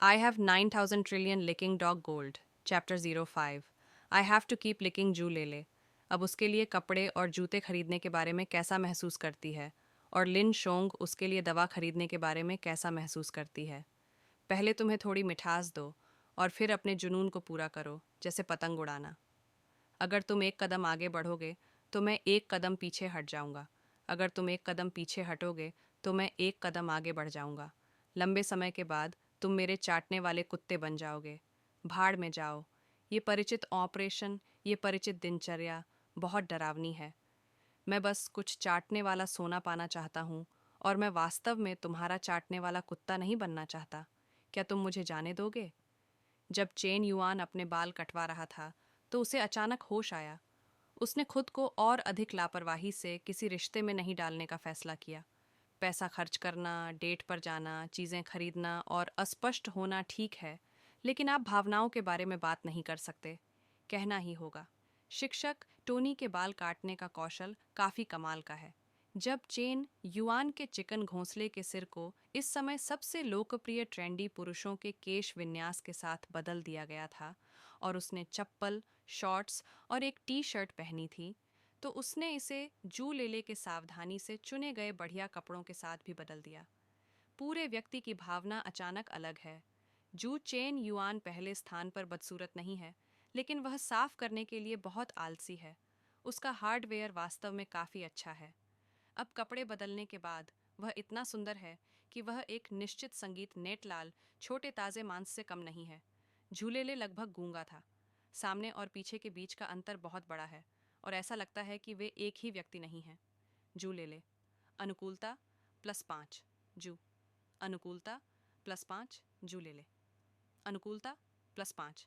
I have 9,000 trillion licking dog gold. Chapter 05 I have to keep licking जू ले ले। अब उसके लिए कपड़े और जूते खरीदने के बारे में कैसा महसूस करती है, और लिन शोंग उसके लिए दवा खरीदने के बारे में कैसा महसूस करती है। पहले तुम्हें थोड़ी मिठास दो और फिर अपने जुनून को पूरा करो, जैसे पतंग उड़ाना। अगर तुम एक कदम आगे बढ़ोगे तो मैं एक कदम पीछे हट जाऊंगा। अगर तुम एक कदम पीछे हटोगे तो मैं एक कदम आगे बढ़ जाऊंगा। लंबे समय के बाद तुम मेरे चाटने वाले कुत्ते बन जाओगे। भाड़ में जाओ। ये परिचित ऑपरेशन, ये परिचित दिनचर्या बहुत डरावनी है। मैं बस कुछ चाटने वाला सोना पाना चाहता हूँ, और मैं वास्तव में तुम्हारा चाटने वाला कुत्ता नहीं बनना चाहता। क्या तुम मुझे जाने दोगे? जब चेन युआन अपने बाल कटवा रहा था तो उसे अचानक होश आया। उसने खुद को और अधिक लापरवाही से किसी रिश्ते में नहीं डालने का फैसला किया। पैसा खर्च करना, डेट पर जाना, चीज़ें खरीदना और अस्पष्ट होना ठीक है, लेकिन आप भावनाओं के बारे में बात नहीं कर सकते। कहना ही होगा। शिक्षक टोनी के बाल काटने का कौशल काफ़ी कमाल का है। जब चेन युआन के चिकन घोंसले के सिर को इस समय सबसे लोकप्रिय ट्रेंडी पुरुषों के केश विन्यास के साथ बदल दिया गया था, और उसने चप्पल, शॉर्ट्स और एक टी शर्ट पहनी थी, तो उसने इसे जू लेले के सावधानी से चुने गए बढ़िया कपड़ों के साथ भी बदल दिया। पूरे व्यक्ति की भावना अचानक अलग है। जू चेन युआन पहले स्थान पर बदसूरत नहीं है, लेकिन वह साफ करने के लिए बहुत आलसी है। उसका हार्डवेयर वास्तव में काफ़ी अच्छा है। अब कपड़े बदलने के बाद वह इतना सुंदर है कि वह एक निश्चित संगीत नेटलाल छोटे ताज़े मांस से कम नहीं है। झूलेले लगभग गूंगा था। सामने और पीछे के बीच का अंतर बहुत बड़ा है, और ऐसा लगता है कि वे एक ही व्यक्ति नहीं हैं। झूलेले। अनुकूलता +5 जू। अनुकूलता +5 झूलेले। अनुकूलता +5।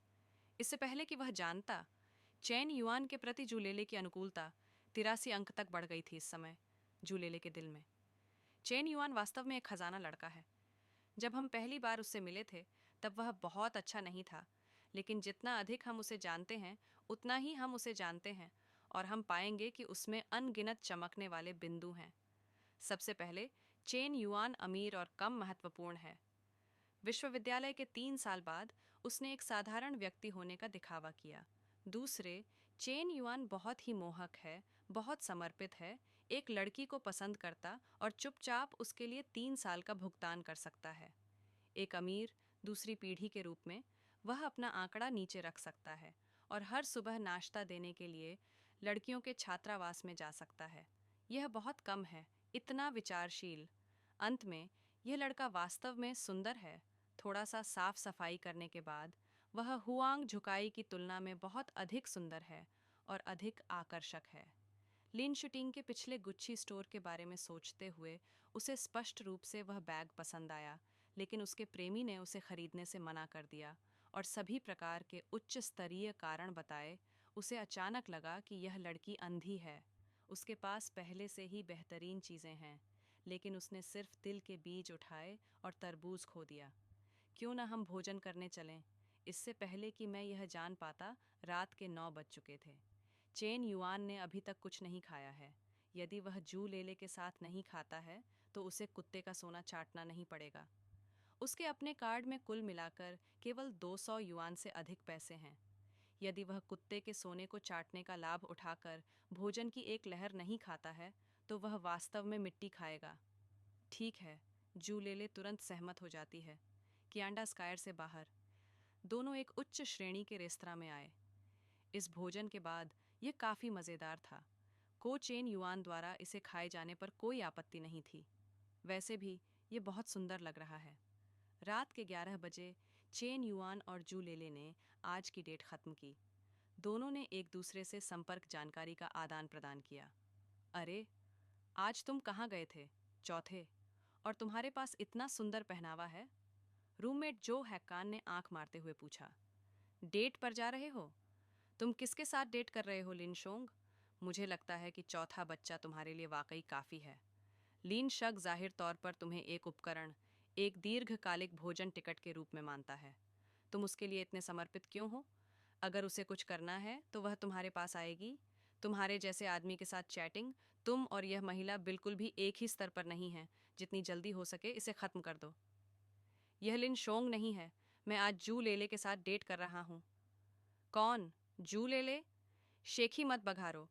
इससे पहले कि वह जानता, चैन युआन के प्रति जूलेले की अनुकूलता 83 अंक तक बढ़ गई थी इस समय जूलेले के दिल में। चेन युआन वास्तव में एक खजाना लड़का है। जब हम पहली बार उससे मिले थे तब वह बहुत अच्छा नहीं था, लेकिन जितना अधिक हम उसे जानते हैं उतना ही हम उसे जानते हैं, और हम पाएंगे कि उसमें अनगिनत चमकने वाले बिंदु हैं। सबसे पहले, चेन युआन अमीर और कम महत्वपूर्ण है। विश्वविद्यालय के 3 साल बाद उसने एक साधारण व्यक्ति होने का दिखावा किया। दूसरे, चेन युआन बहुत ही मोहक है, बहुत समर्पित है, एक लड़की को पसंद करता और चुपचाप उसके लिए 3 साल का भुगतान कर सकता है। एक अमीर दूसरी पीढ़ी के रूप में वह अपना आंकड़ा नीचे रख सकता है और हर सुबह नाश्ता देने के लिए लड़कियों के छात्रावास में जा सकता है। यह बहुत कम है, इतना विचारशील। अंत में, यह लड़का वास्तव में सुंदर है। थोड़ा सा साफ सफाई करने के बाद वह हुआंग झुकाई की तुलना में बहुत अधिक सुंदर है और अधिक आकर्षक है। लिन शूटिंग के पिछले गुच्छी स्टोर के बारे में सोचते हुए उसे स्पष्ट रूप से वह बैग पसंद आया, लेकिन उसके प्रेमी ने उसे खरीदने से मना कर दिया और सभी प्रकार के उच्च स्तरीय कारण बताए। उसे अचानक लगा कि यह लड़की अंधी है। उसके पास पहले से ही बेहतरीन चीज़ें हैं, लेकिन उसने सिर्फ तिल के बीज उठाए और तरबूज खो दिया। क्यों ना हम भोजन करने चलें? इससे पहले कि मैं यह जान पाता, रात के 9 बज चुके थे। चेन युआन ने अभी तक कुछ नहीं खाया है। यदि वह जू लेले के साथ नहीं खाता है तो उसे कुत्ते का सोना चाटना नहीं पड़ेगा। उसके अपने कार्ड में कुल मिलाकर केवल 200 युआन से अधिक पैसे हैं। यदि वह कुत्ते के सोने को चाटने का लाभ उठाकर भोजन की एक लहर नहीं खाता है तो वह वास्तव में मिट्टी खाएगा। ठीक है, जू लेले तुरंत सहमत हो जाती है। कियांडा स्कायर से बाहर दोनों एक उच्च श्रेणी के रेस्तरां में आए। इस भोजन के बाद यह काफ़ी मज़ेदार था। को चेन युआन द्वारा इसे खाए जाने पर कोई आपत्ति नहीं थी। वैसे भी ये बहुत सुंदर लग रहा है। रात के 11 बजे चेन युआन और जू लेले ने आज की डेट ख़त्म की। दोनों ने एक दूसरे से संपर्क जानकारी का आदान प्रदान किया। अरे, आज तुम कहाँ गए थे? चौथे। और तुम्हारे पास इतना सुंदर पहनावा है। रूममेट जो हैक्कान ने आंख मारते हुए पूछा। डेट पर जा रहे हो? तुम किसके साथ डेट कर रहे हो लिनशोंग? मुझे लगता है कि चौथा बच्चा तुम्हारे लिए वाकई काफ़ी है। लीन शक जाहिर तौर पर तुम्हें एक उपकरण, एक दीर्घकालिक भोजन टिकट के रूप में मानता है। तुम उसके लिए इतने समर्पित क्यों हो? अगर उसे कुछ करना है तो वह तुम्हारे पास आएगी। तुम्हारे जैसे आदमी के साथ चैटिंग, तुम और यह महिला बिल्कुल भी एक ही स्तर पर नहीं हैं। जितनी जल्दी हो सके इसे ख़त्म कर दो। यह लिन शोंग नहीं है। मैं आज जू लेले के साथ डेट कर रहा हूँ। कौन? जू लेले? शेखी मत बघारो।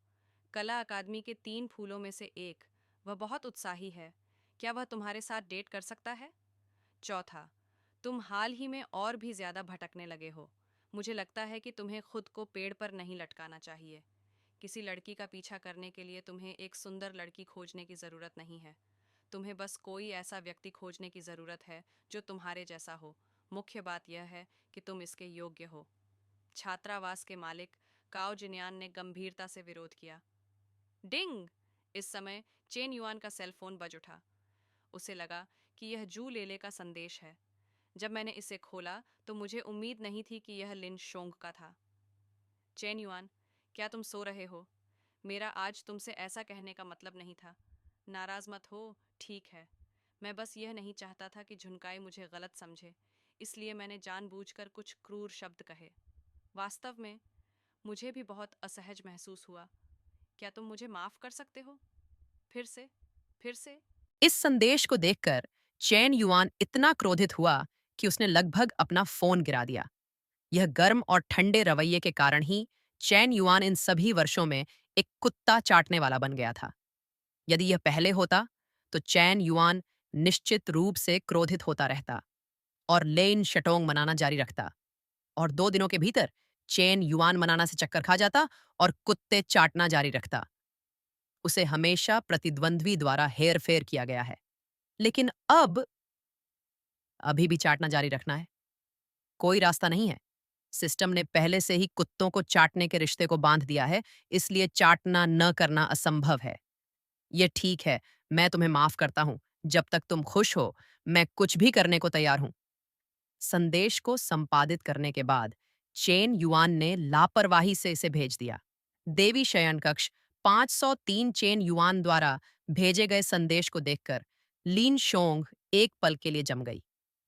कला अकादमी के 3 फूलों में से एक। वह बहुत उत्साही है। क्या वह तुम्हारे साथ डेट कर सकता है? चौथा, तुम हाल ही में और भी ज्यादा भटकने लगे हो। मुझे लगता है कि तुम्हें खुद को पेड़ पर नहीं लटकाना चाहिए। किसी लड़की का पीछा करने के लिए तुम्हें एक सुंदर लड़की खोजने की जरूरत नहीं है। तुम्हें बस कोई ऐसा व्यक्ति खोजने की जरूरत है जो तुम्हारे जैसा हो। मुख्य बात यह है कि तुम इसके योग्य हो। छात्रावास के मालिक काओ जिन्यान ने गंभीरता से विरोध किया। डिंग! इस समय चेन युआन का सेल फोन बज उठा। उसे लगा कि यह जू लेले का संदेश है। जब मैंने इसे खोला तो मुझे उम्मीद नहीं थी कि यह लिन शोंग का था। चेन युआन, क्या तुम सो रहे हो? मेरा आज तुमसे ऐसा कहने का मतलब नहीं था। नाराज मत हो। ठीक है। मैं बस यह नहीं चाहता था कि झुनकाई मुझे गलत समझे, इसलिए मैंने जानबूझकर कुछ क्रूर शब्द कहे। वास्तव में मुझे भी बहुत असहज महसूस हुआ। क्या तुम मुझे माफ कर सकते हो? फिर से? फिर से? इस संदेश को देखकर चैन युआन इतना क्रोधित हुआ कि उसने लगभग अपना फोन गिरा दिया। यह गर्म और ठंडे रवैये के कारण ही चैन युआन इन सभी वर्षों में एक कुत्ता चाटने वाला बन गया था। यदि यह पहले होता तो चैन युआन निश्चित रूप से क्रोधित होता रहता और लेन शटोंग मनाना जारी रखता, और 2 दिनों के भीतर चैन युआन मनाना से चक्कर खा जाता और कुत्ते चाटना जारी रखता। उसे हमेशा प्रतिद्वंद्वी द्वारा हेर फेर किया गया है, लेकिन अब अभी भी चाटना जारी रखना है। कोई रास्ता नहीं है। सिस्टम ने पहले से ही कुत्तों को चाटने के रिश्ते को बांध दिया है, इसलिए चाटना न करना असंभव है। ये ठीक है, मैं तुम्हें माफ करता हूं। जब तक तुम खुश हो, मैं कुछ भी करने को तैयार हूं। संदेश को संपादित करने के बाद चेन युआन ने लापरवाही से इसे भेज दिया। देवी शयन कक्ष 503 चेन युआन द्वारा भेजे गए संदेश को देखकर लीन शोंग एक पल के लिए जम गई।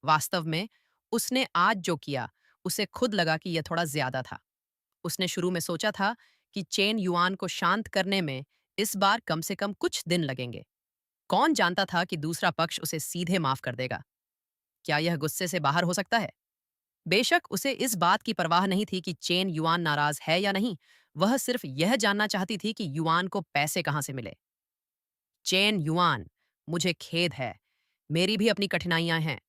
वास्तव में उसने आज जो किया, उसे खुद लगा कि यह थोड़ा ज्यादा था। उसने शुरू में सोचा था कि चेन युआन को शांत करने में इस बार कम से कम कुछ दिन लगेंगे। कौन जानता था कि दूसरा पक्ष उसे सीधे माफ कर देगा? क्या यह गुस्से से बाहर हो सकता है? बेशक उसे इस बात की परवाह नहीं थी कि चेन युआन नाराज है या नहीं। वह सिर्फ यह जानना चाहती थी कि युआन को पैसे कहां से मिले। चेन युआन, मुझे खेद है। मेरी भी अपनी कठिनाइयां हैं।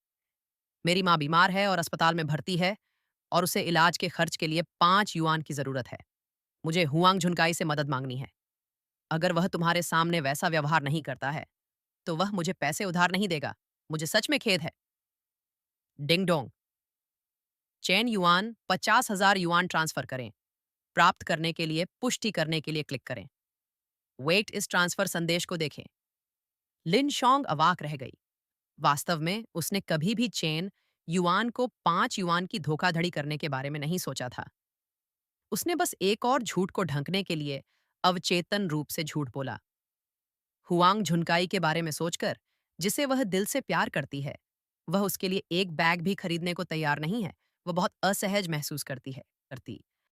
मेरी माँ बीमार है और अस्पताल में भर्ती है, और उसे इलाज के खर्च के लिए 5 युआन की जरूरत है। मुझे हुआंग झुनकाई से मदद मांगनी है। अगर वह तुम्हारे सामने वैसा व्यवहार नहीं करता है तो वह मुझे पैसे उधार नहीं देगा। मुझे सच में खेद है। Ding dong. Chain yuan 50,000 yuan transfer करें। प्राप्त करने के लिए पुष्टि करने के लिए क्लिक करें। वेट इस ट्रांसफर संदेश को देखें। लिन शोंग अवाक रह गई। वास्तव में उसने कभी भी चेन युआन को 5 युआन की धोखाधड़ी करने के बारे में नहीं सोचा था। उसने बस एक और झूठ को ढंकने के लिए अवचेतन रूप से झूठ बोला। हुआंग झुनकाई के बारे में सोचकर, जिसे वह दिल से प्यार करती है, वह उसके लिए एक बैग भी खरीदने को तैयार नहीं है। वह बहुत असहज महसूस करती है करती